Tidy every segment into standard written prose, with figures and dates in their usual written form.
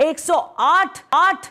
108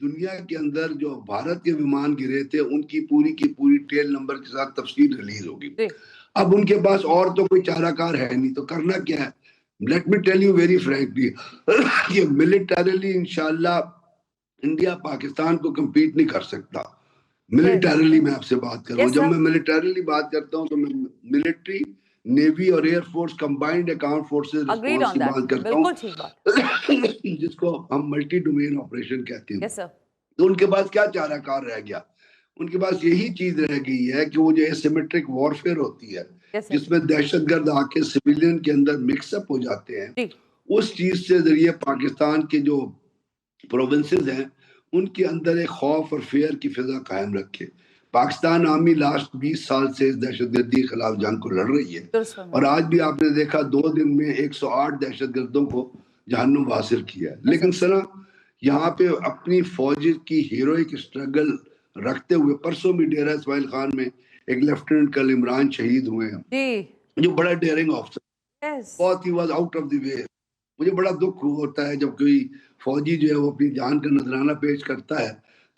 دنیا کے اندر جو بھارت کے ومان گرے تھے ان کی پوری ٹیل نمبر کے ساتھ تفصیل ریلیز ہوگی. اب ان کے پاس اور تو کوئی چارہ کار ہے نہیں, تو کرنا کیا ہے؟ Let me tell you very frankly کہ ملیٹریلی انشاءاللہ انڈیا پاکستان کو کمپیٹ نہیں کر سکتا. ملیٹریلی میں آپ سے بات کر رہا ہوں. جب میں ملیٹریلی بات کرتا ہوں تو میں ملٹری, نیوی اور air force combined account forces response کی بات کرتا ہوں, جس کو ہم ملٹی ڈومین آپریشن کہتے ہیں. تو ان کے پاس کیا چارہ کار رہ گیا؟ ان کے پاس یہی چیز رہ گئی ہے کہ وہ جو ایسیمیٹرک وارفیئر ہوتی ہے, جس میں دہشت گرد آ کے سویلین کے اندر مکس اپ ہو جاتے ہیں, اس چیز سے ذریعے پاکستان کے جو پروونسز ہیں ان کے اندر ایک خوف اور فیئر کی فضا قائم رکھے. پاکستان آرمی لاسٹ 20 سال سے اس دہشت گردی کے خلاف جنگ کو لڑ رہی ہے, اور آج بھی آپ نے دیکھا 2 دن میں 108 دہشت گردوں کو جہنم حاصل کیا ہے. لیکن سنا یہاں پہ اپنی فوج کی ہیروئک اسٹرگل رکھتے ہوئے پرسوں بھی ڈیرہ اسماعیل خان میں ایک لیفٹیننٹ کرنل عمران شہید ہوئے ہیں, جو بڑا ڈیئرنگ آفیسر, بہت ہی was out of the way. مجھے بڑا دکھ ہوتا ہے جب کوئی فوجی جو ہے وہ اپنی جان کا نذرانہ پیش کرتا ہے,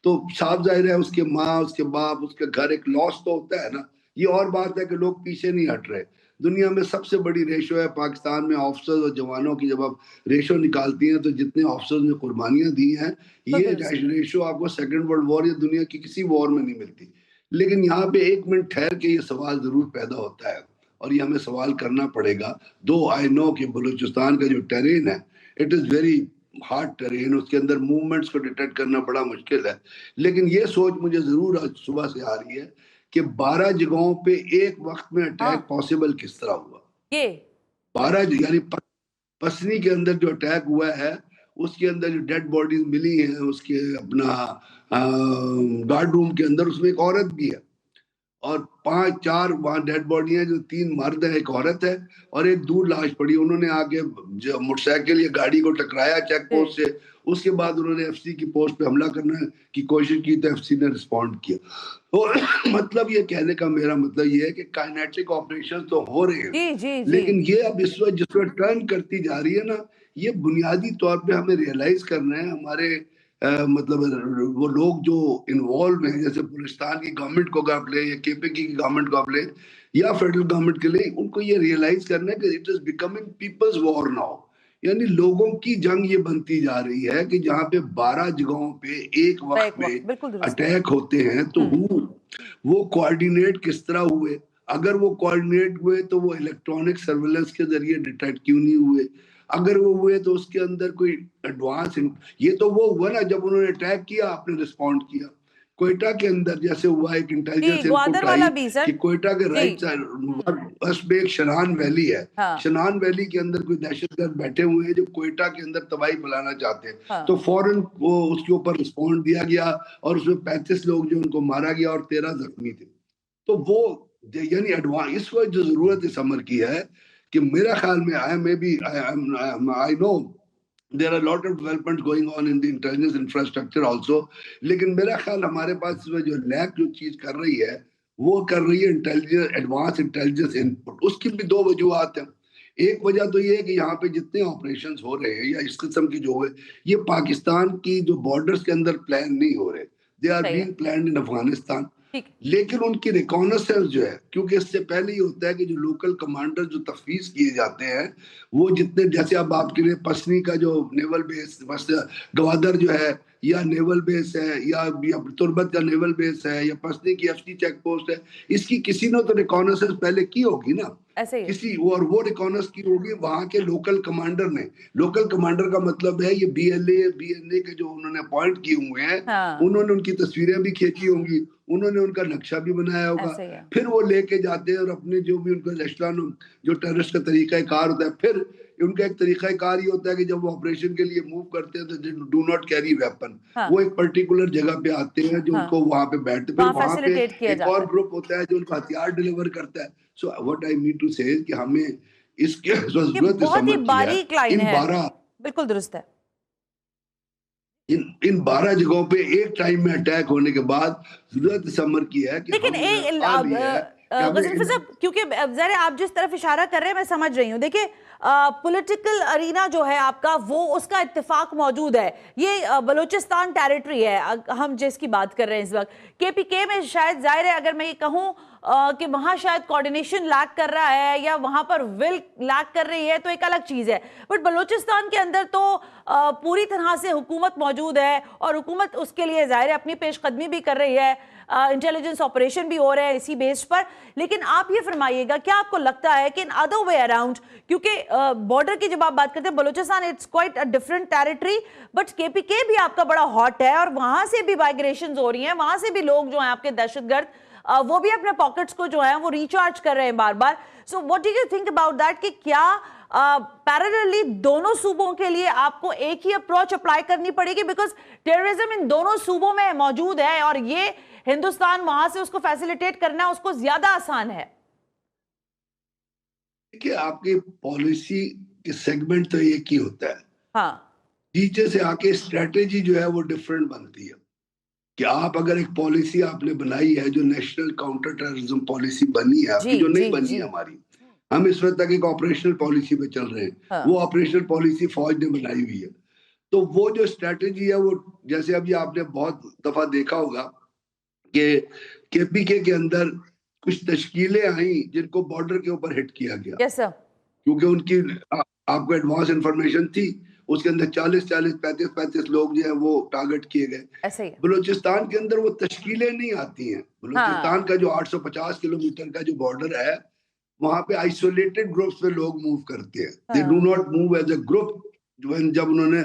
تو صاف ظاہر ہے اس کے ماں, اس کے باپ, اس کے گھر ایک لاس تو ہوتا ہے نا. یہ اور بات ہے کہ لوگ پیچھے نہیں ہٹ رہے. دنیا میں سب سے بڑی ریشو ہے پاکستان میں آفیسرز اور جوانوں کی. جب آپ ریشو نکالتی ہیں تو جتنے آفیسرز نے قربانیاں دی ہیں, یہ ریشو آپ کو سیکنڈ ورلڈ وار یا دنیا کی کسی وار میں نہیں ملتی. لیکن یہاں پہ ایک منٹ ٹھہر کے یہ سوال ضرور پیدا ہوتا ہے, اور یہ ہمیں سوال کرنا پڑے گا. دو آئی نو کہ بلوچستان کا جو ٹیرین ہے it is very hard terrain, اس کے اندر موومنٹس کو ڈیٹیکٹ کرنا بڑا مشکل ہے. لیکن یہ سوچ مجھے ضرور آج صبح سے آ رہی ہے کہ 12 جگہوں پہ ایک وقت میں اٹیک پاسبل کس طرح ہوا. 12 یعنی پسنی کے اندر جو اٹیک ہوا ہے اس کے اندر جو ڈیڈ باڈیز ملی ہیں اس کے اپنا گارڈ روم کے اندر, اس میں ایک عورت بھی ہے, اور 4 وہاں ڈیڈ باڈی ہیں, جو 3 مرد ہیں, ایک عورت ہے, اور ایک دور لاش پڑی. انہوں نے آگے موٹر سائیکل یا گاڑی کو ٹکرایا چیک پوسٹ سے, اس کے بعد انہوں نے ایف سی کی پوسٹ پہ حملہ کرنے کی کوشش کی تو ایف سی نے رسپونڈ کیا. تو مطلب یہ کہنے کا میرا مطلب یہ ہے کہ کائنیٹک آپریشن تو ہو رہے ہیں, لیکن یہ اب اس وقت جس وقت ٹرن کرتی جا رہی ہے نا, یہ بنیادی طور پہ ہمیں ریئلائز کرنا ہے. ہمارے مطلب وہ لوگ جو انوالو ہیں, جیسے بلوچستان کی گورنمنٹ کو آپ لیں یا کے پی کی گورنمنٹ کو آپ لیں یا فیڈرل گورنمنٹ کے لیں, ان کو یہ ریئلائز کرنا ہے کہ it is becoming people's war now. یعنی لوگوں کی جنگ یہ بنتی جا رہی ہے کہ جہاں پہ 12 جگہوں پہ ایک وقت میں اٹیک ہوتے ہیں, تو وہ کوارڈینیٹ کس طرح ہوئے؟ اگر وہ کوارڈینیٹ ہوئے تو وہ الیکٹرانک سرویلنس کے ذریعے ڈیٹیکٹ کیوں نہیں ہوئے؟ اگر وہ ہوئے تو اس کے اندر کوئی ایڈوانس, یہ تو وہ ہوا نا جب انہوں نے اٹیک کیا آپ نے رسپونڈ کیا. کوئٹہ کے اندر جیسے ہوا ایک انٹیلیجنس انپوٹ آئی کہ کوئٹہ کے رائٹ سائڈ ویسٹ میں ایک شنان ویلی ہے, شنان ویلی کے اندر کوئی دہشت گرد بیٹھے ہوئے ہیں جو کوئٹہ کے اندر تباہی پھیلانا چاہتے ہیں, تو فوراً وہ اس کے اوپر رسپونڈ دیا گیا, اور اس میں 35 لوگ جو ان کو مارا گیا اور 13 زخمی تھے. تو وہ یعنی ایڈوانس اس وقت جو ضرورت اس عمر کی ہے کہ میرا خیال میں I know there are a lot of developments going on in the intelligence infrastructure also, لیکن میرا خیال ہمارے پاس جو لیک جو چیز کر رہی ہے وہ کر رہی ہے انٹیلیجنس, ایڈوانس انٹیلیجنس انپٹ. اس کی بھی 2 وجوہات ہیں. ایک وجہ تو یہ ہے کہ یہاں پہ جتنے آپریشنز ہو رہے ہیں یا اس قسم کی جو ہے, یہ پاکستان کی جو بارڈرز کے اندر پلان نہیں ہو رہے, they are being planned in Afghanistan. لیکن ان کی ریکانسنس جو ہے, کیونکہ اس سے پہلے یہ ہوتا ہے کہ جو لوکل کمانڈر جو تفویض کیے جاتے ہیں وہ جتنے, جیسے اب آپ کے لیے پسنی کا جو نیول بیس گوادر جو ہے یا نیول بیس ہے یا تربت کا نیول بیس ہے یا پسنی کی ایف سی چیک پوسٹ ہے, اس کی کسی نے تو ریکانسنس پہلے کی ہوگی نا کسی, اور وہ ریکانس کی ہوگی وہاں کے لوکل کمانڈر نے. لوکل کمانڈر کا مطلب ہے یہ بی این اے کے جو انہوں نے اپوائنٹ کیے ہوئے ہیں, انہوں نے ان کی تصویریں بھی کھینچی ہوں گی, انہوں نے ان کا نقشہ بھی بنایا ہوگا, پھر وہ لے کے جاتے ہیں اور اپنے جو بھی ان کا اشلان جو ٹیررسٹ کا طریقہ کار ہوتا ہے, پھر ان کا ایک طریقہ کار یہ ہوتا ہے کہ جب وہ آپریشن کے لیے موو کرتے ہیں تو ڈو ناٹ کیری ویپن, وہ ایک پرٹیکولر جگہ پہ آتے ہیں جو ان کو وہاں پہ بیٹھتے, پھر وہاں پہ ایک اور گروپ ہوتا ہے جو ان کا ہتھیار ڈیلیور کرتا ہے. So what I main to سے کہ ہمیں اس کے ضرورت بہت ہی باریک لائن ہے, بالکل درست ہے. ان 12 جگہوں پہ ایک ٹائم میں اٹیک ہونے کے بعد ضرورت سمر کی ہے کہ لیکن غزنفر صاحب, کیونکہ ظاہر آپ جس طرف اشارہ کر رہے ہیں میں سمجھ رہی ہوں. دیکھیں پولیٹیکل ارینا جو ہے آپ کا وہ اس کا اتفاق موجود ہے. یہ بلوچستان ٹیریٹری ہے ہم جس کی بات کر رہے ہیں اس وقت. کے پی کے میں شاید ظاہر ہے اگر میں یہ کہوں کہ وہاں شاید کوارڈینیشن لیک کر رہا ہے یا وہاں پر ول لیک کر رہی ہے تو ایک الگ چیز ہے, بٹ بلوچستان کے اندر تو پوری طرح سے حکومت موجود ہے اور حکومت اس کے لیے ظاہر ہے اپنی پیش قدمی بھی کر رہی ہے, انٹیلیجنس آپریشن بھی ہو رہے ہیں اسی بیس پر. لیکن آپ یہ فرمائیے گا کیا آپ کو لگتا ہے کہ ان ادر وے اراؤنڈ, کیونکہ بارڈر کی جب آپ بات کرتے ہیں Balochistan it's quite a different territory, but K P کے بھی آپ کا بڑا ہاٹ ہے اور وہاں سے بھی مائگریشنز ہو رہی ہیں, وہاں سے بھی لوگ جو ہیں آپ کے دہشت گرد وہ بھی اپنے پاکٹس کو جو ہے وہ ریچارج کر رہے ہیں بار بار. So what do you think about that کہ کیا پیرللی دونوں صوبوں کے لیے آپ کو ایک ہی اپروچ اپلائی کرنی پڑے گی, بیکاز ٹیررزم ان دونوں صوبوں میں موجود ہے اور یہ ہندوستان وہاں سے اس کو فیسیلیٹیٹ کرنا اس کو زیادہ آسان ہے. کہ آپ کی پالیسی کے سیگمنٹ تو ایک ہی ہوتا ہے, ہاں نیچے سے آ کے اسٹریٹجی جو ہے وہ ڈفرنٹ بنتی ہے. کہ آپ اگر ایک پالیسی آپ نے بنائی ہے جو نیشنل کاؤنٹر ٹیررزم پالیسی بنی ہے آپ کی, جو نہیں بنی ہے ہماری, ہم اس وقت تک ایک آپریشنل پالیسی پہ چل رہے ہیں, وہ آپریشنل پالیسی فوج نے بنائی ہوئی ہے. تو وہ جو اسٹریٹجی ہے وہ جیسے ابھی آپ نے بہت دفعہ دیکھا ہوگا کہ کے پی کے اندر کچھ تشکیلیں آئیں جن کو بارڈر کے اوپر ہٹ کیا گیا, کیونکہ ان کی آپ کو ایڈوانس انفارمیشن تھی, اس کے اندر 35 لوگ جو ہیں وہ ٹارگٹ کیے گئے. بلوچستان کے اندر وہ تشکیلیں نہیں آتی ہیں. بلوچستان کا جو 850 کلومیٹر کا جو بارڈر ہے وہاں پہ آئسولیٹڈ گروپس پہ لوگ موو کرتے ہیں. they do not move as a group جب انہوں نے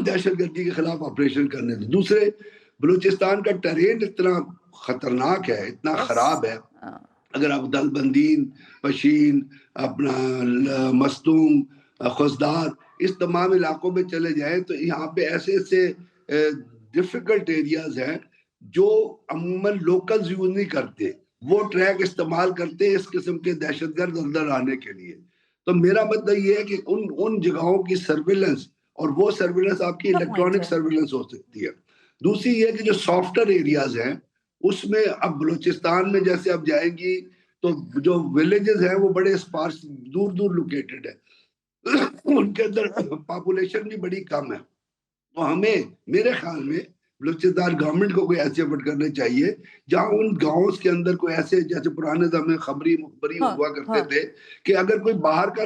دہشت گردی کے خلاف آپریشن کرنے تھے. دوسرے بلوچستان کا ٹرین اتنا خطرناک ہے, اتنا خراب ہے, اگر آپ دل بندین, پشین, اپنا مستوم, خزدار, اس تمام علاقوں میں چلے جائیں تو یہاں پہ ایسے ایسے ڈیفیکلٹ ایریاز ہیں جو عموماً لوکلز یوز نہیں کرتے, وہ ٹریک استعمال کرتے اس قسم کے دہشت گرد اندر آنے کے لیے. تو میرا مطلب یہ ہے کہ ان جگہوں کی سرویلنس, اور وہ سرویلنس آپ کی الیکٹرانک سرویلنس ہو سکتی ہے. دوسری یہ کہ جو سافٹر ایریاز ہیں اس میں اب بلوچستان میں جیسے اب جائیں گی تو جو ولیجز ہیں وہ بڑے اسپارس دور دور لوکیٹڈ ہیں, ان کے اندر پاپولیشن بھی بڑی کم ہے. تو ہمیں میرے خیال میں بلوچستان گورنمنٹ کو کوئی ایسے ایفرٹ کرنے چاہیے جہاں ان گاؤں کے اندر کوئی ایسے, جیسے پرانے زمانے خبری مخبری ہوا کرتے تھے کہ اگر کوئی باہر کا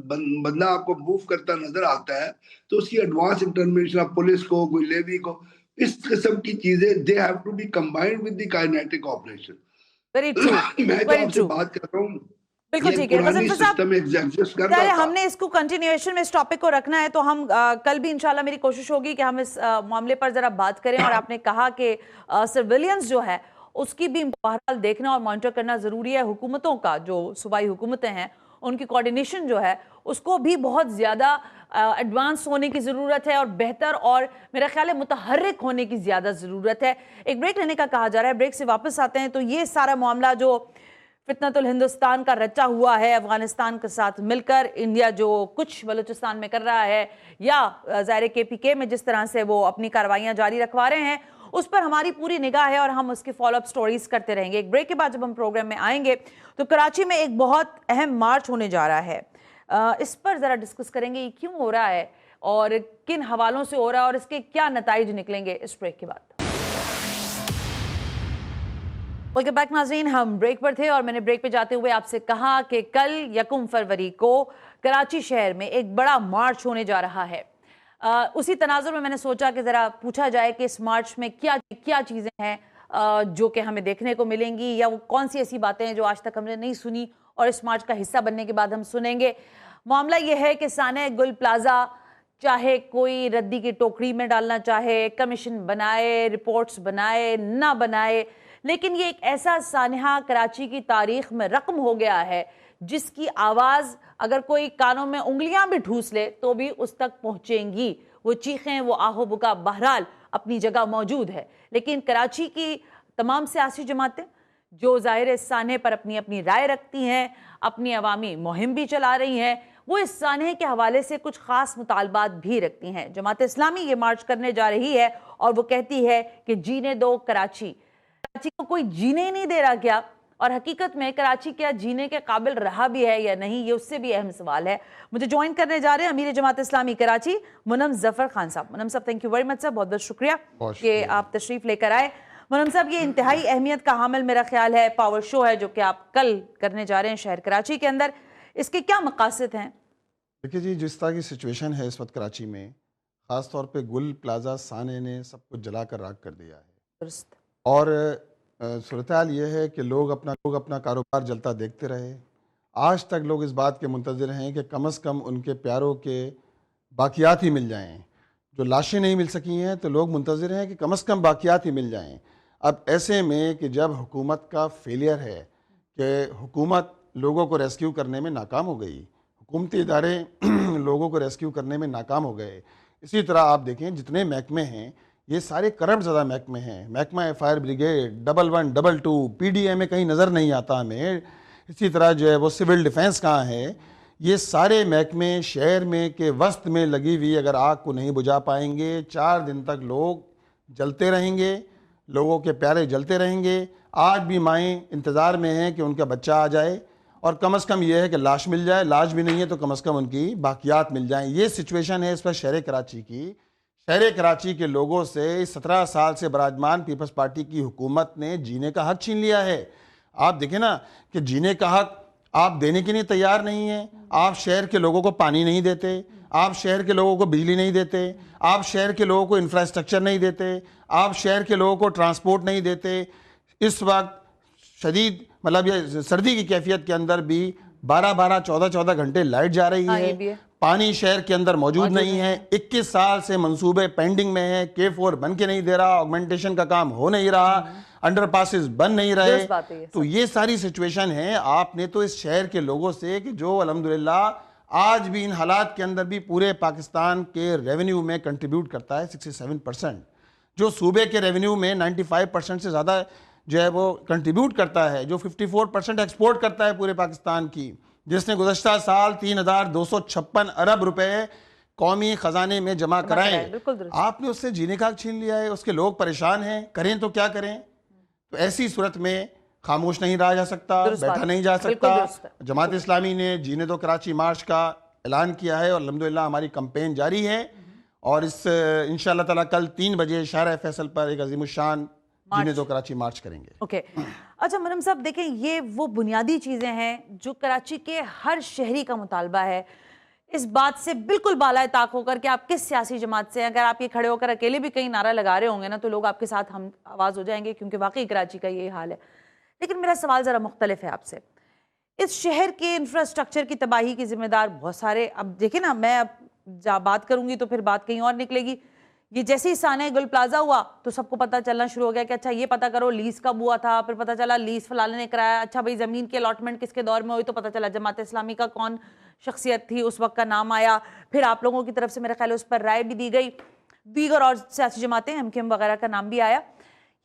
بندہ آپ کو موو کرتا نظر آتا ہے تو اس کی ایڈوانس انفارمیشن پولیس کو, کوئی لیوی کو, اس قسم کی چیزیں they have to be combined with the kinetic operation. Very true. میں جو آپ سے بات کر رہا ہوں بالکل ٹھیک ہے. ہم نے اس کو کنٹینیویشن میں اس ٹاپک کو رکھنا ہے تو ہم کل بھی انشاءاللہ میری کوشش ہوگی کہ ہم اس معاملے پر ذرا بات کریں. اور آپ نے کہا کہ سرویلنس جو ہے اس کی بھی بہرحال دیکھنا اور مانیٹر کرنا ضروری ہے. حکومتوں کا جو صوبائی حکومتیں ہیں ان کی کوارڈینیشن جو ہے اس کو بھی بہت زیادہ ایڈوانس ہونے کی ضرورت ہے اور بہتر اور میرا خیال ہے متحرک ہونے کی زیادہ ضرورت ہے. ایک بریک لینے کا کہا جا رہا ہے, بریک سے واپس آتے ہیں. تو یہ سارا معاملہ جو فتنۃ الہندوستان کا رچا ہوا ہے افغانستان کے ساتھ مل کر, انڈیا جو کچھ بلوچستان میں کر رہا ہے یا ظاہر کے پی کے میں جس طرح سے وہ اپنی کارروائیاں جاری رکھوا رہے ہیں, اس پر ہماری پوری نگاہ ہے اور ہم اس کی فالو اپ سٹوریز کرتے رہیں گے. ایک بریک کے بعد جب ہم پروگرام میں آئیں گے تو کراچی میں ایک بہت اہم مارچ ہونے جا رہا ہے, اس پر ذرا ڈسکس کریں گے یہ کیوں ہو رہا ہے اور کن حوالوں سے ہو رہا ہے اور اس کے کیا نتائج نکلیں گے اس بریک کے بعد. ویلکم بیک ناظرین, ہم بریک پر تھے اور میں نے بریک پہ جاتے ہوئے آپ سے کہا کہ کل 1 فروری کو کراچی شہر میں ایک بڑا مارچ ہونے جا رہا ہے. اسی تناظر میں نے سوچا کہ ذرا پوچھا جائے کہ اس مارچ میں کیا چیزیں ہیں جو کہ ہمیں دیکھنے کو ملیں گی, یا وہ کون سی ایسی باتیں ہیں جو آج تک ہم نے نہیں سنی اور اس مارچ کا حصہ بننے کے بعد ہم سنیں گے. معاملہ یہ ہے کہ سانحہ گل پلازا چاہے کوئی ردی کی ٹوکری میں ڈالنا چاہے, کمیشن بنائے, رپورٹس بنائے, نہ بنائے, لیکن یہ ایک ایسا سانحہ کراچی کی تاریخ میں رقم ہو گیا ہے جس کی آواز اگر کوئی کانوں میں انگلیاں بھی ٹھوس لے تو بھی اس تک پہنچیں گی. وہ چیخیں, وہ آہو بکا بہرحال اپنی جگہ موجود ہے. لیکن کراچی کی تمام سیاسی جماعتیں جو ظاہر سانحے پر اپنی اپنی رائے رکھتی ہیں, اپنی عوامی مہم بھی چلا رہی ہیں, وہ اس سانحے کے حوالے سے کچھ خاص مطالبات بھی رکھتی ہیں. جماعت اسلامی یہ مارچ کرنے جا رہی ہے اور وہ کہتی ہے کہ جینے دو کراچی. کراچی کو کوئی جینے ہی نہیں دے رہا کیا؟ اور حقیقت میں کراچی کیا جینے کے قابل رہا بھی ہے یا نہیں، یہ اس سے بھی اہم سوال ہے. مجھے جوائن کرنے جا رہے ہیں امیر جماعت اسلامی کراچی منم ظفر خان صاحب. منم صاحب تھینک یو ویری مچ صاحب، بہت بہت شکریہ کہ آپ تشریف لے کر آئے. منم صاحب یہ انتہائی اہمیت کا حامل میرا خیال ہے پاور شو ہے جو کہ آپ کل کرنے جا رہے ہیں شہر کراچی کے اندر، اس کے کیا مقاصد ہیں؟ دیکھیے جی، جس طرح کی سچویشن ہے اس وقت کراچی میں، خاص طور پہ گل پلازا سانے نے سب کچھ جلا کر راکھ کر دیا ہے، درست. اور صورتحال یہ ہے کہ لوگ اپنا کاروبار جلتا دیکھتے رہے. آج تک لوگ اس بات کے منتظر ہیں کہ کم از کم ان کے پیاروں کے باقیات ہی مل جائیں. جو لاشیں نہیں مل سکی ہیں تو لوگ منتظر ہیں کہ کم از کم باقیات ہی مل جائیں. اب ایسے میں کہ جب حکومت کا فیلئر ہے کہ حکومت لوگوں کو ریسکیو کرنے میں ناکام ہو گئی، حکومتی ادارے لوگوں کو ریسکیو کرنے میں ناکام ہو گئے. اسی طرح آپ دیکھیں جتنے محکمے ہیں یہ سارے کرپٹ زدہ محکمے ہیں. محکمہ fire brigade 11 22 P D A میں کہیں نظر نہیں آتا ہمیں. اسی طرح جو ہے وہ سول ڈیفنس کہاں ہے. یہ سارے محکمے شہر میں کے وسط میں لگی ہوئی اگر آگ کو نہیں بجھا پائیں گے 4 دن تک لوگ جلتے رہیں گے، لوگوں کے پیارے جلتے رہیں گے. آج بھی مائیں انتظار میں ہیں کہ ان کا بچہ آ جائے، اور کم از کم یہ ہے کہ لاش مل جائے. لاش بھی نہیں ہے تو کم از کم ان کی باقیات مل جائیں. یہ سچویشن ہے اس پر شہر کراچی کی. شہر کراچی کے لوگوں سے 17 سال سے براجمان پیپلز پارٹی کی حکومت نے جینے کا حق چھین لیا ہے. آپ دیکھیں نا کہ جینے کا حق آپ دینے کے لیے تیار نہیں ہیں. آپ شہر کے لوگوں کو پانی نہیں دیتے، آپ شہر کے لوگوں کو بجلی نہیں دیتے، آپ شہر کے لوگوں کو انفراسٹرکچر نہیں دیتے، آپ شہر کے لوگوں کو ٹرانسپورٹ نہیں دیتے. اس وقت شدید مطلب یہ سردی کی کیفیت کے اندر بھی 12 14 گھنٹے لائٹ جا رہی ہے. پانی شہر کے اندر موجود نہیں ہے. 21 سال سے منصوبے پینڈنگ میں ہیں. K4 بن کے نہیں دے رہا، آگمنٹیشن کا کام ہو نہیں رہا، انڈر پاسز بن نہیں رہے. تو یہ ساری سچویشن ہے. آپ نے تو اس شہر کے لوگوں سے کہ جو الحمدللہ آج بھی ان حالات کے اندر بھی پورے پاکستان کے ریونیو میں کنٹریبیوٹ کرتا ہے 67%، جو صوبے کے ریونیو میں 95% سے زیادہ جو ہے وہ کنٹریبیوٹ کرتا ہے، جو 54% ایکسپورٹ کرتا ہے پورے پاکستان کی، جس نے گزشتہ سال 3256 ارب روپے قومی خزانے میں جمع کرائے. آپ نے اس سے جینے کا حق چھین لیا ہے. اس کے لوگ پریشان ہیں، کریں تو کیا کریں. تو ایسی صورت میں خاموش نہیں رہا جا سکتا، بیٹھا نہیں جا سکتا. جماعت اسلامی نے جینے دو کراچی مارچ کا اعلان کیا ہے، اور الحمدللہ ہماری کمپین جاری ہے، اور اس انشاءاللہ تعالی کل 3 بجے شارع فیصل پر ایک عظیم الشان جینے دو کراچی مارچ کریں گے. اوکے. اچھا منم صاحب دیکھیں، یہ وہ بنیادی چیزیں ہیں جو کراچی کے ہر شہری کا مطالبہ ہے. اس بات سے بالکل بالائے طاق ہو کر کہ آپ کس سیاسی جماعت سے، اگر آپ یہ کھڑے ہو کر اکیلے بھی کہیں نعرہ لگا رہے ہوں گے نا تو لوگ آپ کے ساتھ ہم آواز ہو جائیں گے، کیونکہ واقعی کراچی کا یہ حال ہے. لیکن میرا سوال ذرا مختلف ہے آپ سے. اس شہر کے انفراسٹرکچر کی تباہی کی ذمہ دار بہت سارے، اب دیکھیں نا میں اب بات کروں گی تو پھر بات کہیں اور نکلے گی. یہ جیسے ہی سانے گل پلازا ہوا تو سب کو پتہ چلنا شروع ہو گیا کہ اچھا یہ پتہ کرو لیز کب ہوا تھا، پھر پتہ چلا لیز فلانے نے کرایا. اچھا بھئی زمین کی الاٹمنٹ کس کے دور میں ہوئی تو پتہ چلا جماعت اسلامی کا کون شخصیت تھی، اس وقت کا نام آیا. پھر آپ لوگوں کی طرف سے میرے خیال اس پر رائے بھی دی گئی، دیگر اور سیاسی جماعتیں MKM وغیرہ کا نام بھی آیا.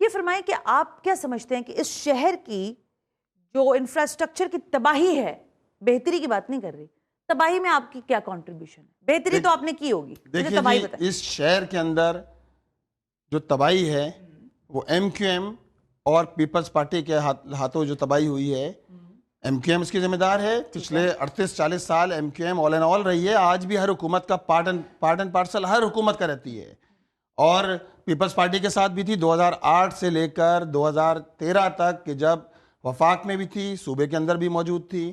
یہ فرمائیں کہ آپ کیا سمجھتے ہیں کہ اس شہر کی جو انفراسٹرکچر کی تباہی ہے، بہتری کی بات نہیں کر رہی، تباہی میں آپ کی کیا کنٹریبیوشن ہے؟ بہتری تو آپ نے کی ہوگی. دیکھیں جی، اس شہر کے اندر جو تباہی ہے وہ MQM اور پیپلز پارٹی کے ہاتھوں جو تباہی ہوئی ہے، MQM اس کی ذمہ دار ہے. پچھلے 38-40 سال MQM آل اینڈ آل رہی ہے. آج بھی ہر حکومت کا پارٹ اینڈ پارسل ہر حکومت کا رہتی ہے، اور پیپلز پارٹی کے ساتھ بھی تھی 2008 سے لے کر 2013 تک، کہ جب وفاق میں بھی تھی، صوبے کے اندر بھی موجود تھی،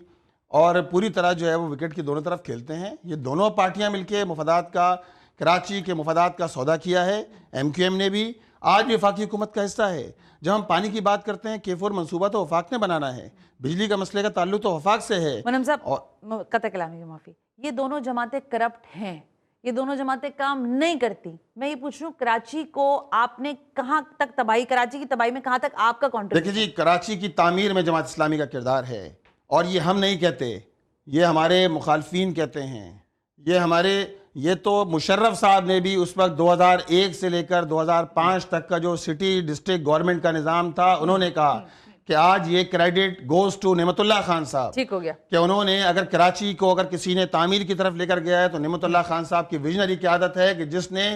اور پوری طرح جو ہے وہ وکٹ کی دونوں طرف کھیلتے ہیں. یہ دونوں پارٹیاں مل کے مفادات کا، کراچی کے مفادات کا سودا کیا ہے. MQM نے بھی آج بھی وفاقی حکومت کا حصہ ہے. جب ہم پانی کی بات کرتے ہیں K4 منصوبہ تو وفاق نے بنانا ہے، بجلی کا مسئلے کا تعلق تو وفاق سے ہے. منم صاحب قطع کلامی کی معافی، یہ دونوں جماعتیں کرپٹ ہیں، یہ دونوں جماعتیں کام نہیں کرتی. میں یہ پوچھ رہا ہوں کراچی کو آپ نے کہاں تک تباہی، کراچی کی تباہی میں کہاں تک آپ کا کنٹریبیوشن؟ دیکھیں جی، کراچی کی تعمیر میں جماعت اسلامی کا کردار ہے، اور یہ ہم نہیں کہتے، یہ ہمارے مخالفین کہتے ہیں. یہ تو مشرف صاحب نے بھی اس وقت 2001 سے لے کر 2005 تک کا جو سٹی ڈسٹرکٹ گورنمنٹ کا نظام تھا، انہوں نے کہا کہ آج یہ کریڈٹ گوز ٹو نعمت اللہ خان صاحب. ٹھیک ہو گیا کہ انہوں نے اگر کراچی کو اگر کسی نے تعمیر کی طرف لے کر گیا ہے تو نعمت اللہ خان صاحب کی ویژنری کی عادت ہے کہ جس نے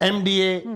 MDA,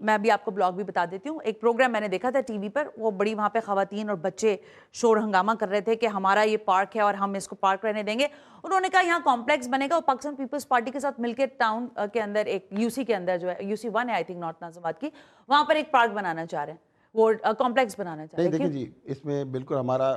میں بھی آپ کو بلاگ بھی بتا دیتی ہوں. ایک پروگرام میں نے دیکھا تھا ٹی وی پر, وہ بڑی وہاں پہ خواتین اور بچے شور ہنگامہ کر رہے تھے کہ ہمارا یہ پارک ہے اور ہم اس کو پارک رہنے دیں گے. انہوں نے کہا یہاں کمپلیکس بنے گا, اور پاکستان پیپلز پارٹی کے ساتھ مل کے ٹاؤن کے اندر ایک UC کے اندر جو ہے UC 1 ہے آئی تھنک نارتھ ناظم آباد کی, وہاں پر ایک پارک بنانا چاہ رہے ہیں, وہ کمپلیکس بنانا چاہ رہے ہیں. دیکھیں جی, اس میں بالکل ہمارا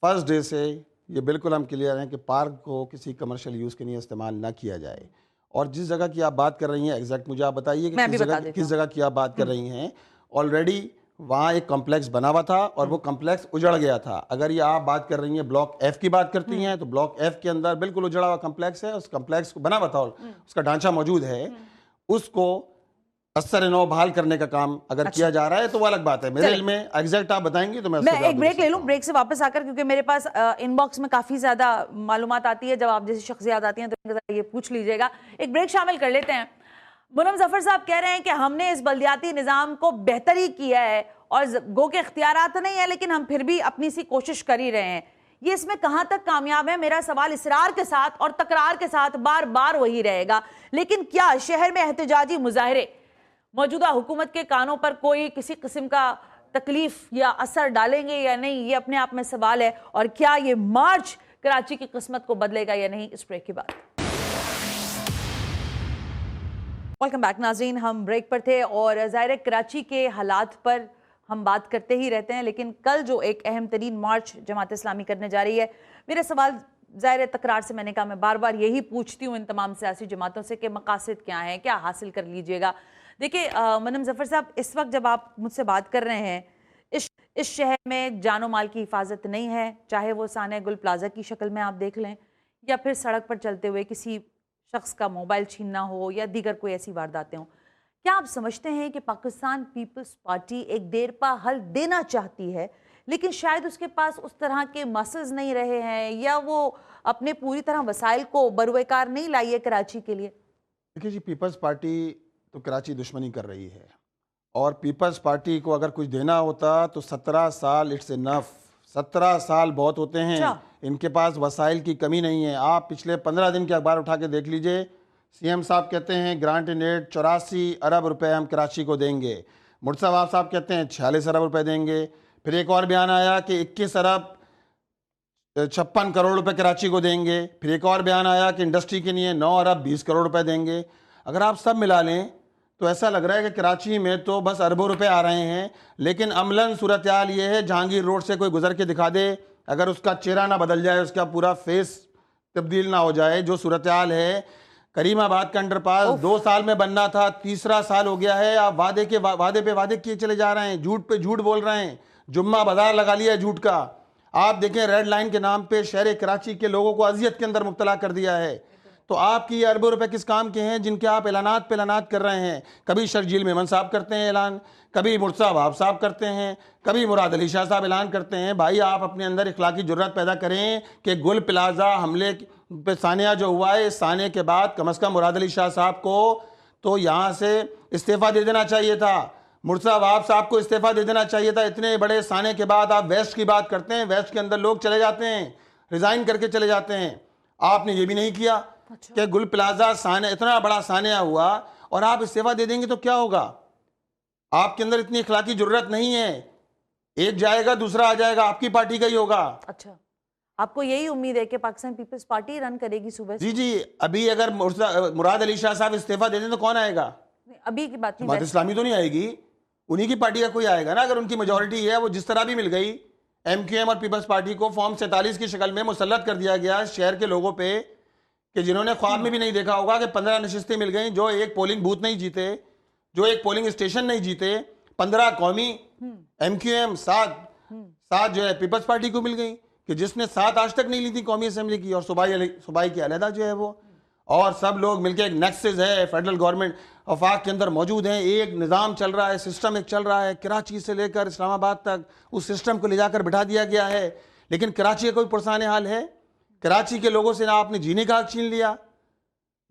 فرسٹ ڈے سے یہ بالکل ہم کلیئر ہیں کہ پارک کو کسی کمرشل یوز کے لیے استعمال نہ کیا جائے. اور جس جگہ کی آپ بات کر رہی ہیں ایگزیکٹ مجھے آپ بتائیے کہ کس جگہ کی آپ بات کر رہی ہیں. آلریڈی وہاں ایک کمپلیکس بنا ہوا تھا اور وہ کمپلیکس اجڑ گیا تھا. اگر یہ آپ بات کر رہی ہیں بلاک F کی بات کرتی ہیں, تو بلاک F کے اندر بالکل اجڑا ہوا کمپلیکس ہے. اس کمپلیکس کو بنا ہوا تھا, اس کا ڈھانچہ موجود ہے, اس کو اثر نو بحال کرنے کا کام اگر کیا جا رہا ہے تو وہ الگ بات ہے. میرے علم میں ایگزیکٹ آپ بتائیں گی تو میں ایک بریک لے لوں, بریک سے واپس آ کر, کیونکہ میرے پاس ان باکس میں کافی زیادہ معلومات آتی ہے, جب آپ جیسی شخصیات آتی ہیں تو یہ پوچھ لیجئے گا. ایک بریک شامل کر لیتے ہیں. منم ظفر صاحب کہہ رہے ہیں کہ ہم نے اس بلدیاتی نظام کو بہتر ہی کیا ہے, اور گو کے اختیارات نہیں ہیں لیکن ہم پھر بھی اپنی سی کوشش کر ہی رہے ہیں. یہ اس میں کہاں تک کامیاب ہے؟ میرا سوال اصرار کے ساتھ اور تکرار کے ساتھ بار بار وہی رہے گا. لیکن کیا شہر میں احتجاجی مظاہرے موجودہ حکومت کے کانوں پر کوئی کسی قسم کا تکلیف یا اثر ڈالیں گے یا نہیں؟ یہ اپنے آپ میں سوال ہے. اور کیا یہ مارچ کراچی کی قسمت کو بدلے گا یا نہیں؟ اس بریک کے بعد. ویلکم بیک ناظرین, ہم بریک پر تھے اور ظاہر کراچی کے حالات پر ہم بات کرتے ہی رہتے ہیں, لیکن کل جو ایک اہم ترین مارچ جماعت اسلامی کرنے جا رہی ہے, میرا سوال ظاہر تکرار سے میں نے کہا میں بار بار یہی پوچھتی ہوں ان تمام سیاسی جماعتوں سے کہ مقاصد کیا ہیں, کیا حاصل کر لیجئے گا. دیکھیں منم ظفر صاحب, اس وقت جب آپ مجھ سے بات کر رہے ہیں, اس شہر میں جان و مال کی حفاظت نہیں ہے, چاہے وہ سانحہ گل پلازا کی شکل میں آپ دیکھ لیں, یا پھر سڑک پر چلتے ہوئے کسی شخص کا موبائل چھیننا ہو یا دیگر کوئی ایسی وارداتیں ہوں. کیا آپ سمجھتے ہیں کہ پاکستان پیپلز پارٹی ایک دیر پا حل دینا چاہتی ہے, لیکن شاید اس کے پاس اس طرح کے مسلز نہیں رہے ہیں, یا وہ اپنے پوری طرح وسائل کو بروئے کار نہیں لائی ہے کراچی کے لیے؟ دیکھیے جی, پیپلز پارٹی تو کراچی دشمنی کر رہی ہے, اور پیپلز پارٹی کو اگر کچھ دینا ہوتا تو 17 سال اٹس انف. 17 سال بہت ہوتے ہیں. ان کے پاس وسائل کی کمی نہیں ہے. آپ پچھلے 15 دن کے اخبار اٹھا کے دیکھ لیجئے, CM صاحب کہتے ہیں گرانٹ ان ایڈ 84 ارب روپے ہم کراچی کو دیں گے. مرتضیٰ صاحب کہتے ہیں 46 ارب روپے دیں گے. پھر ایک اور بیان آیا کہ 21 ارب 56 کروڑ روپے کراچی کو دیں گے. پھر ایک اور بیان آیا کہ انڈسٹری کے لیے 9 ارب 20 کروڑ روپے دیں گے. اگر آپ سب ملا لیں تو ایسا لگ رہا ہے کہ کراچی میں تو بس اربوں روپے آ رہے ہیں, لیکن عملاً صورتحال یہ ہے جہانگیر روڈ سے کوئی گزر کے دکھا دے, اگر اس کا چہرہ نہ بدل جائے, اس کا پورا فیس تبدیل نہ ہو جائے, جو صورتحال ہے. کریم آباد کا انڈر پاس 2 سال میں بننا تھا, 3را سال ہو گیا ہے. آپ وعدے پہ وعدے کیے چلے جا رہے ہیں, جھوٹ پہ جھوٹ بول رہے ہیں, جمعہ بازار لگا لیا ہے جھوٹ کا. آپ دیکھیں ریڈ لائن کے نام پہ شہر کراچی کے لوگوں کو اذیت کے اندر مبتلا کر دیا ہے. تو آپ کی یہ اربوں روپے کس کام کے ہیں جن کے آپ اعلانات پہ اعلانات کر رہے ہیں؟ کبھی شرجیل میمن صاحب کرتے ہیں اعلان, کبھی مرتضیٰ وہاب صاحب کرتے ہیں, کبھی مراد علی شاہ صاحب اعلان کرتے ہیں. بھائی آپ اپنے اندر اخلاقی جرات پیدا کریں کہ گل پلازا حملے پہ سانحہ جو ہوا ہے, اس سانحے کے بعد کم از کم مراد علی شاہ صاحب کو تو یہاں سے استعفیٰ دے دینا چاہیے تھا. مرتضیٰ وہاب صاحب کو استعفیٰ دے دینا چاہیے تھا. اتنے بڑے سانحے کے بعد آپ ویسٹ کی بات کرتے ہیں, ویسٹ کے اندر لوگ چلے جاتے ہیں, ریزائن کر کے چلے جاتے ہیں. آپ نے یہ بھی نہیں کیا کہ گل پلازا سانحہ اتنا بڑا سانحہ ہوا اور آپ استعفیٰ دے دیں گے تو کیا ہوگا؟ آپ کے اندر اتنی اخلاقی جرات نہیں ہے. ایک جائے گا دوسرا آ جائے گا, آپ کی پارٹی کا ہی ہوگا. اچھا, آپ کو یہی امید ہے کہ پاکستان پیپلز پارٹی رن کرے گی صوبے سے؟ جی ابھی اگر مراد علی شاہ صاحب استعفیٰ دے دیں تو کون آئے گا؟ ابھی کی بات نہیں, جماعت اسلامی تو نہیں آئے گی, انہی کی پارٹی کا کوئی آئے گا نا. اگر ان کی میجورٹی ہے, وہ جس طرح بھی مل گئی, MQM اور پیپلز پارٹی کو فارم 47 کی شکل میں مسلط کر دیا گیا شہر کے لوگوں پہ, کہ جنہوں نے خواب میں بھی نہیں دیکھا ہوگا کہ 15 نشستیں مل گئیں, جو ایک پولنگ بوتھ نہیں جیتے, جو ایک پولنگ اسٹیشن نہیں جیتے. 15 قومی MQM 7 جو ہے پیپلز پارٹی کو مل گئی, کہ جس نے 7 آج تک نہیں لی تھی قومی اسمبلی کی, اور صوبائی کی علیحدہ جو ہے وہ, اور سب لوگ مل کے ایک نیکسس ہے فیڈرل گورنمنٹ وفاق کے اندر موجود ہیں. ایک نظام چل رہا ہے, سسٹم ایک چل رہا ہے, کراچی سے لے کر اسلام آباد تک اس سسٹم کو لے جا کر بٹھا دیا گیا ہے. لیکن کراچی کا کوئی پرسان حال ہے؟ کراچی کے لوگوں سے نہ آپ نے جینے کا حق چھین لیا.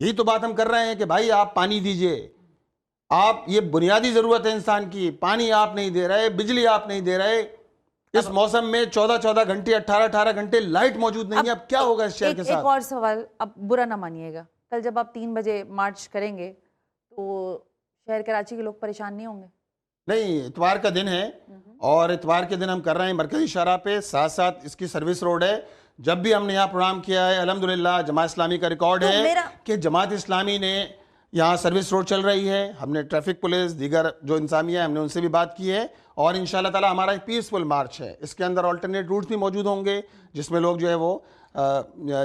یہی تو بات ہم کر رہے ہیں کہ بھائی آپ پانی دیجئے, آپ یہ بنیادی ضرورت ہے انسان کی, پانی آپ نہیں دے رہے, بجلی آپ نہیں دے رہے. اس موسم میں 14 گھنٹے 18 گھنٹے لائٹ موجود نہیں ہے. اب کیا ہوگا اس شہر کے ساتھ؟ ایک اور سوال, اب برا نہ مانیے گا, کل جب آپ 3 بجے مارچ کریں گے تو شہر کراچی کے لوگ پریشان نہیں ہوں گے؟ نہیں، اتوار کا دن ہے اور اتوار کے دن ہم کر رہے ہیں مرکزی شاہراہ پہ، ساتھ ساتھ اس کی سروس روڈ ہے. جب بھی ہم نے یہاں پروگرام کیا ہے الحمدللہ جماعت اسلامی کا ریکارڈ ہے کہ جماعت اسلامی نے یہاں سروس روڈ چل رہی ہے. ہم نے ٹریفک پولیس دیگر جو انتظامیہ ہے ہم نے ان سے بھی بات کی ہے اور انشاءاللہ تعالی ہمارا ایک پیسفل مارچ ہے. اس کے اندر آلٹرنیٹ روٹس بھی موجود ہوں گے جس میں لوگ جو ہے وہ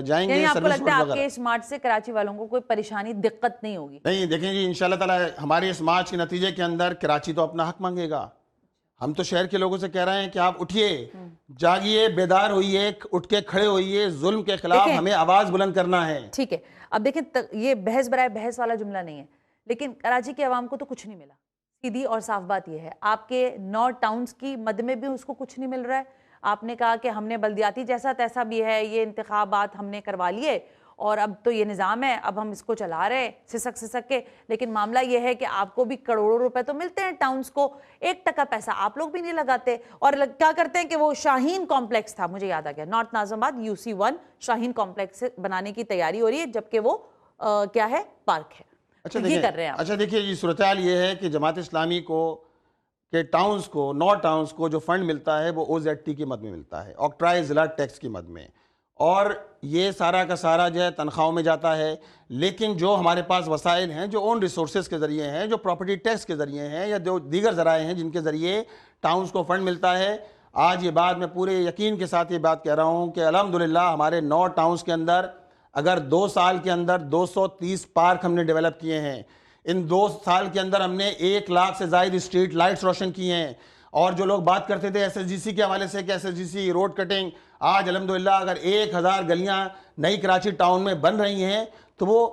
جائیں گے. آپ کو لگتا ہے آپ کے اس مارچ سے کراچی والوں کو کوئی پریشانی دقت نہیں ہوگی؟ نہیں، دیکھیں جی انشاءاللہ تعالی ہمارے اس مارچ کے نتیجے کے اندر کراچی تو اپنا حق مانگے گا. ہم تو شہر کے لوگوں سے کہہ رہے ہیں کہ آپ اٹھیے، جاگیے، بیدار ہوئیے، اٹھ کے کھڑے ہوئیے. ظلم کے خلاف ہمیں آواز بلند کرنا ہے. ٹھیک ہے، اب دیکھیں یہ بحث برائے بحث والا جملہ نہیں ہے، لیکن کراچی کے عوام کو تو کچھ نہیں ملا. سیدھی اور صاف بات یہ ہے. آپ کے 9 ٹاؤنز کی مد میں بھی اس کو کچھ نہیں مل رہا ہے. آپ نے کہا کہ ہم نے بلدیاتی جیسا تیسا بھی ہے، یہ انتخابات ہم نے کروا لیے اور اب تو یہ نظام ہے، اب ہم اس کو چلا رہے ہیں سسک کے. لیکن معاملہ یہ ہے کہ آپ کو بھی کروڑوں روپے تو ملتے ہیں ٹاؤنز کو، 1% پیسہ آپ لوگ بھی نہیں لگاتے. اور کیا کرتے ہیں کہ وہ شاہین کمپلیکس تھا، مجھے یاد آ گیا، نارتھ ناظم آباد UC1 شاہین کمپلیکس بنانے کی تیاری ہو رہی ہے، جبکہ وہ کیا ہے، پارک ہے. یہ کر رہے ہیں. اچھا دیکھیے جی، صورتحال یہ ہے کہ جماعت اسلامی کو کہ ٹاؤنز کو 9 ٹاؤنز کو جو فنڈ ملتا ہے وہ OZT کی مد میں ملتا ہے، آکٹرائز ضلع ٹیکس کی مد میں، اور یہ سارا کا سارا جو ہے تنخواہوں میں جاتا ہے. لیکن جو ہمارے پاس وسائل ہیں، جو اون ریسورسز کے ذریعے ہیں، جو پراپرٹی ٹیکس کے ذریعے ہیں یا جو دیگر ذرائع ہیں جن کے ذریعے ٹاؤنز کو فنڈ ملتا ہے، آج یہ بات میں پورے یقین کے ساتھ یہ بات کہہ رہا ہوں کہ الحمدللہ ہمارے 9 ٹاؤنز کے اندر اگر 2 سال کے اندر 230 پارک ہم نے ڈیولپ کیے ہیں. ان 2 سال کے اندر ہم نے 1 لاکھ سے زائد اسٹریٹ لائٹس روشن کیے ہیں. اور جو لوگ بات کرتے تھے SSGC کے حوالے سے کہ SSGC روڈ کٹنگ، آج الحمدللہ اگر 1000 گلیاں نئی کراچی ٹاؤن میں بن رہی ہیں تو وہ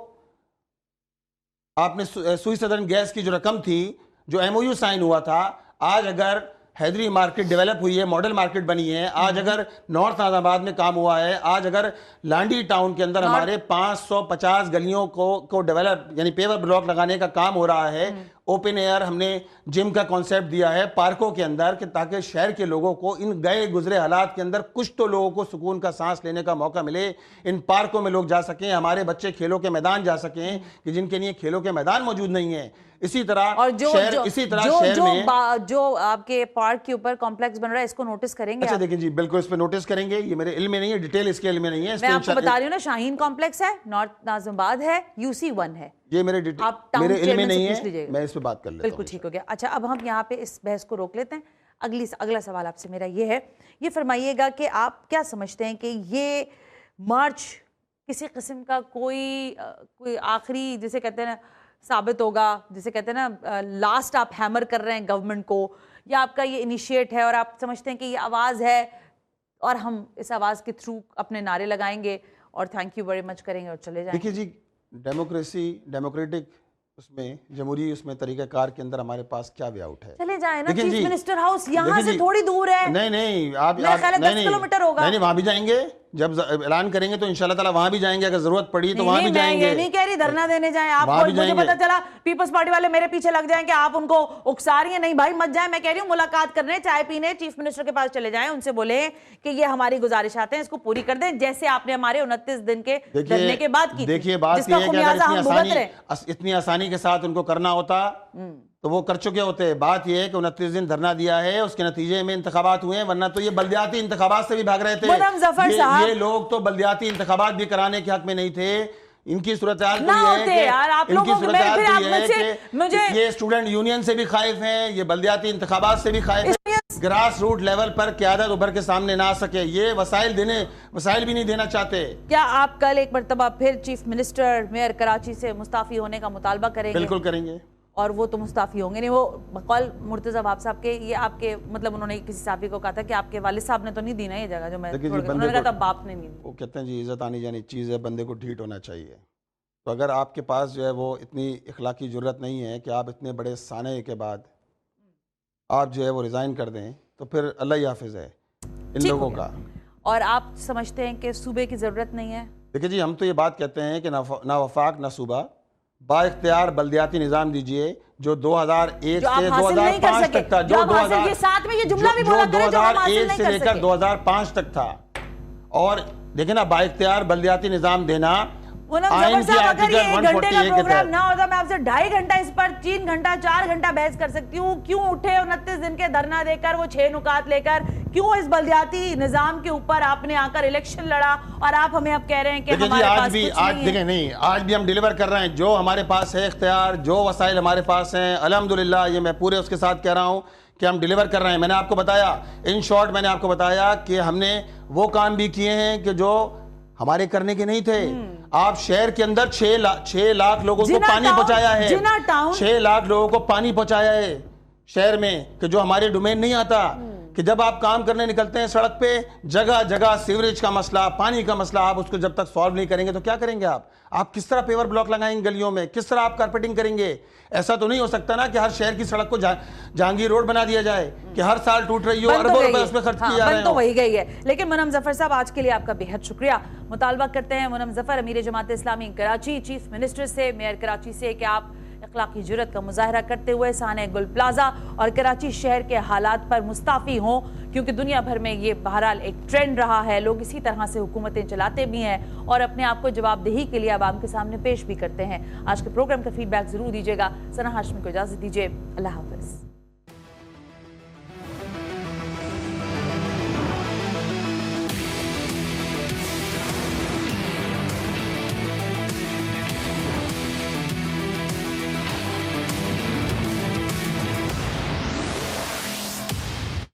آپ نے سوئی سدرن گیس کی جو رقم تھی، جو MOU سائن ہوا تھا، آج اگر حیدری مارکیٹ ڈیولپ ہوئی ہے، ماڈل مارکیٹ بنی ہے، آج اگر نارتھ ناظم آباد میں کام ہوا ہے، آج اگر لانڈی ٹاؤن کے اندر ہمارے 550 گلیوں کو ڈیولپ یعنی پیور بلاک لگانے کا کام ہو رہا ہے. اوپن ایئر ہم نے جم کا کانسیپٹ دیا ہے پارکوں کے اندر کہ تاکہ شہر کے لوگوں کو ان گئے گزرے حالات کے اندر کچھ تو لوگوں کو سکون کا سانس لینے کا موقع ملے. ان پارکوں میں لوگ جا سکیں، ہمارے بچے کھیلوں کے میدان جا سکیں کہ جن کے لیے کھیلوں کے میدان موجود نہیں ہیں. اسی طرح شہر میں جو آپ کے پارک کے اوپر کمپلیکس بن رہا ہے اس کو نوٹس کریں گے؟ اچھا دیکھیں جی بالکل اس پہ نوٹس کریں گے. یہ میرے علم میں نہیں ہے، ڈیٹیل اس کے علم میں نہیں ہے. میں آپ کو بتا رہی ہوں نا، شاہین کمپلیکس ہے، نارتھ ناظم آباد ہے، UC1 ہے. یہ میرے علم میں نہیں ہے، میں اس پہ بات کر لیتا ہوں. بالکل ٹھیک ہو گیا. اچھا اب ہم یہاں پہ اس بحث کو روک لیتے ہیں. اگلا سوال آپ سے میرا یہ ہے، یہ فرمائیے گا کہ آپ کیا سمجھتے ہیں کہ یہ مارچ کسی قسم کا کوئی آخری جسے کہتے ہیں نا ثابت ہوگا، جسے کہتے ہیں نا لاسٹ آپ ہیمر کر رہے ہیں گورنمنٹ کو، یا آپ کا یہ انیشیٹ ہے اور آپ سمجھتے ہیں کہ یہ آواز ہے اور ہم اس آواز کے تھرو اپنے نعرے لگائیں گے اور تھینک یو ویری مچ کریں گے اور چلے جائیں گے؟ دیکھیے جی، ڈیموکریٹک اس میں جمہوری اس میں طریقہ کار کے اندر ہمارے پاس کیا وے آؤٹ ہے؟ چلے جائیں نا، چیف منسٹر ہاؤس یہاں سے تھوڑی دور ہے. نہیں آپ 10 کلومیٹر ہوگا. نہیں وہاں بھی جائیں گے، جب اعلان کریں گے تو انشاءاللہ تعالی وہاں بھی جائیں گے، اگر ضرورت پڑی تو وہاں بھی جائیں گے. یہ نہیں کہہ رہی دھرنا دینے جائیں آپ، مجھے پتا چلا پیپلز پارٹی والے میرے پیچھے لگ جائیں کہ آپ ان کو اکسا رہی ہیں. نہیں بھائی مت جائیں، میں کہہ رہی ہوں ملاقات کرنے، چائے پینے، چیف منسٹر کے پاس چلے جائیں، ان سے بولیں کہ یہ ہماری گزارشات ہیں، اس کو پوری کر دیں جیسے آپ نے ہمارے 29 دن کے دھرنے کے بعد کی. دیکھیے بات یہ ہے کہ اگر اتنی آسانی کے ساتھ ان کو کرنا ہوتا تو وہ کر چکے ہوتے. بات یہ ہے کہ 29 دن دھرنا دیا ہے، اس کے نتیجے میں انتخابات ہوئے ہیں، ورنہ تو یہ بلدیاتی انتخابات سے بھی بھاگ رہے تھے. یہ لوگ تو بلدیاتی انتخابات بھی کرانے کے حق میں نہیں تھے. ان کی صورتحال تو یہ ہے کہ یہ اسٹوڈنٹ یونین سے بھی خائف ہیں، یہ بلدیاتی انتخابات سے بھی خائف ہیں. گراس روٹ لیول پر قیادت ابھر کے سامنے نہ آ سکے، یہ وسائل بھی نہیں دینا چاہتے. کیا آپ کل ایک مرتبہ پھر چیف منسٹر میئر کراچی سے مستعفی ہونے کا مطالبہ کریں گے؟ بالکل کریں گے. اور وہ تو مستعفی ہوں گے نہیں، وہ بقول مرتضی وہاب صاحب کے، یہ آپ کے مطلب انہوں نے کسی صحافی کو کہا تھا کہ آپ کے والد صاحب نے تو نہیں دی نا یہ جگہ، جو میں انہوں نے کہا تھا باپ نے نہیں دی. وہ کہتے ہیں جی عزت آنی جانی چیز ہے، بندے کو ڈھیٹ ہونا چاہیے. تو اگر آپ کے پاس جو ہے وہ اتنی اخلاقی جرت نہیں ہے کہ آپ اتنے بڑے سانحے کے بعد آپ جو ہے وہ ریزائن کر دیں، تو پھر اللہ ہی حافظ ہے ان لوگوں کا. اور آپ سمجھتے ہیں کہ صوبے کی ضرورت نہیں ہے؟ دیکھیں جی، ہم تو یہ بات کہتے ہیں کہ نہ وفاق نہ صوبہ، با اختیار بلدیاتی نظام دیجئے جو 2001 سے 2005 تک تھا، جو 2001 سے لے کر 2005 تک تھا. اور دیکھیں نا، با اختیار بلدیاتی نظام دینا ظفر صاحب اگر یہ 1 گھنٹے کا پروگرام نہ ہوتا میں آپ سے 2.5 گھنٹہ اس پر 3 گھنٹہ 4 گھنٹہ بحث کر سکتی ہوں. کیوں اٹھے 29 دن کے دھرنا دے کر وہ 6 نکات لے کر, کیوں اس بلدیاتی نظام کے اوپر آپ نے آ کر الیکشن لڑا اور آپ ہمیں اب کہہ رہے ہیں کہ ہمارے پاس کچھ نہیں ہے. آج بھی ہم ڈیلیور کر رہے ہیں جو ہمارے پاس ہے اختیار, جو وسائل ہمارے پاس ہیں الحمدللہ, یہ میں پورے اس کے ساتھ کہہ رہا ہوں کہ ہم ڈیلیور کر رہے ہیں. میں نے آپ کو بتایا ان شارٹ, میں نے آپ کو بتایا کہ ہم نے وہ کام بھی کیے ہیں کہ جو ہمارے کرنے کے نہیں تھے. آپ شہر کے اندر 6 لاکھ لوگوں کو پانی پہنچایا ہے, 6 لاکھ لوگوں کو پانی پہنچایا ہے شہر میں, کہ جو ہمارے ڈومین نہیں آتا. کہ جب آپ کام کرنے نکلتے ہیں سڑک پہ, جگہ جگہ سیوریج کا مسئلہ, پانی کا مسئلہ, آپ اس کو جب تک سالو نہیں کریں گے تو کیا کریں گے آپ کس طرح پیور بلاک لگائیں گے گلیوں میں, کس طرح آپ کارپیٹنگ کریں گے؟ ایسا تو نہیں ہو سکتا نا کہ ہر شہر کی سڑک کو جہانگیر روڈ بنا دیا جائے کہ ہر سال ٹوٹ رہی ہو, اربوں روپے اس پہ خرچ کیے جا رہے ہیں. تو وہی گئی ہے. لیکن منم ظفر صاحب آج کے لیے آپ کا بے حد شکریہ. مطالبہ کرتے ہیں منم ظفر امیر جماعت اسلامی کراچی, چیف منسٹر سے, میئر کراچی سے, کہ آپ اخلاقی جرات کا مظاہرہ کرتے ہوئے سانحہ گل پلازا اور کراچی شہر کے حالات پر مستعفی ہوں, کیونکہ دنیا بھر میں یہ بہرحال ایک ٹرینڈ رہا ہے. لوگ اسی طرح سے حکومتیں چلاتے بھی ہیں اور اپنے آپ کو جواب دہی کے لیے عوام کے سامنے پیش بھی کرتے ہیں. آج کے پروگرام کا فیڈ بیک ضرور دیجیے گا. ثنا ہاشمی کو اجازت دیجیے. اللہ حافظ.